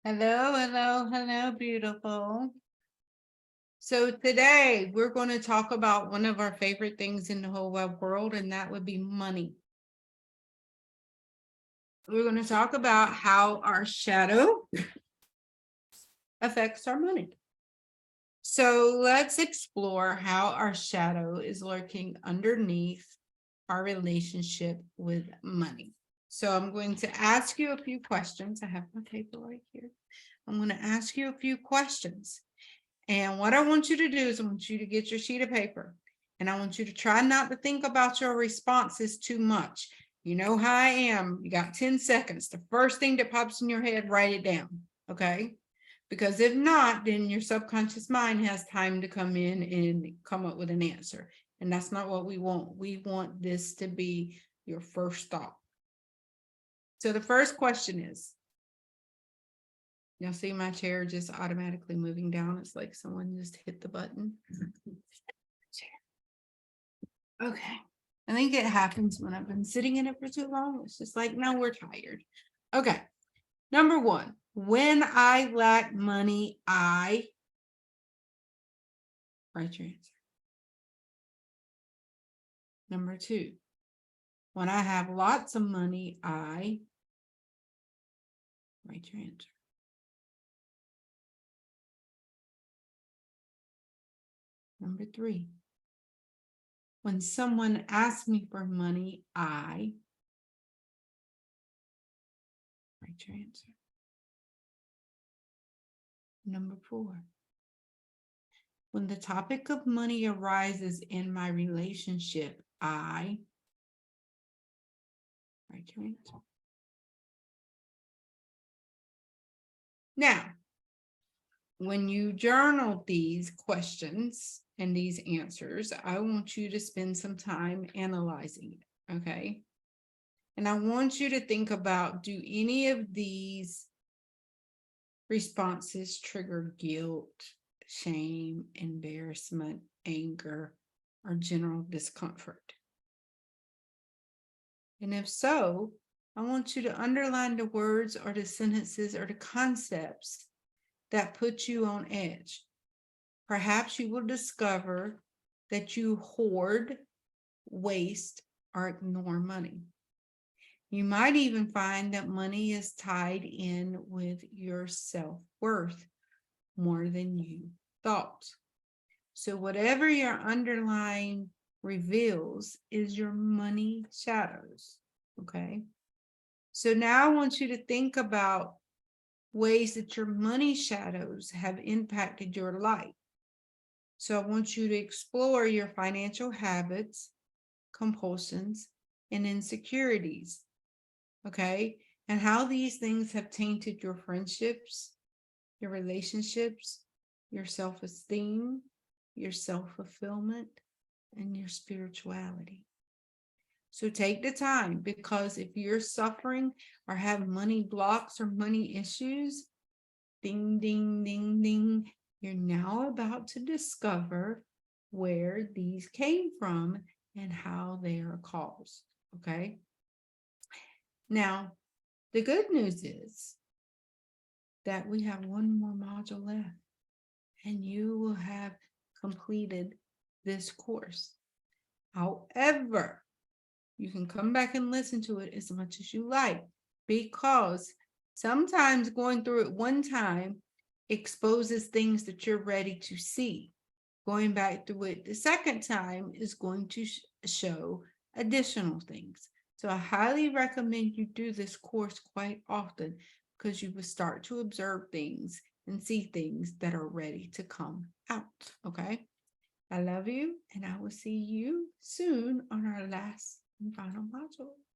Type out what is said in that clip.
Hello, hello, hello, beautiful. So today we're going to talk about one of our favorite things in the whole web world, and that would be money. We're going to talk about how our shadow affects our money. So let's explore how our shadow is lurking underneath our relationship with money. So I'm going to ask you a few questions. I have my paper right here. I'm going to ask you a few questions. And what I want you to do is I want you to get your sheet of paper and I want you to try not to think about your responses too much. You know how I am. You got 10 seconds. The first thing that pops in your head, write it down. Okay. Because if not, then your subconscious mind has time to come in and come up with an answer. And that's not what we want. We want this to be your first thought. So the first question is, you'll see my chair just automatically moving down. It's like someone just hit the button. Okay. I think it happens when I've been sitting in it for too long. It's just like, no, we're tired. Okay. Number one, when I lack money, I write your answer. Number two, when I have lots of money, I write your answer. Number three, when someone asks me for money, I write your answer. Number four, when the topic of money arises in my relationship, I write your answer. Now, when you journal these questions and these answers, I want you to spend some time analyzing it, okay? And I want you to think about, do any of these responses trigger guilt, shame, embarrassment, anger, or general discomfort? And if so, I want you to underline the words or the sentences or the concepts that put you on edge. Perhaps you will discover that you hoard, waste, or ignore money. You might even find that money is tied in with your self-worth more than you thought. So whatever your underlying reveals is your money shadows, okay? So now I want you to think about ways that your money shadows have impacted your life. So I want you to explore your financial habits, compulsions, and insecurities, okay? And how these things have tainted your friendships, your relationships, your self-esteem, your self-fulfillment, and your spirituality. So take the time, because if you're suffering or have money blocks or money issues, ding, ding, ding, ding, you're now about to discover where these came from and how they are caused, okay? Now, the good news is that we have one more module left and you will have completed this course. However, you can come back and listen to it as much as you like, because sometimes going through it one time exposes things that you're ready to see. Going back through it the second time is going to show additional things. So I highly recommend you do this course quite often, because you will start to observe things and see things that are ready to come out, okay? I love you, and I will see you soon on our last and final module.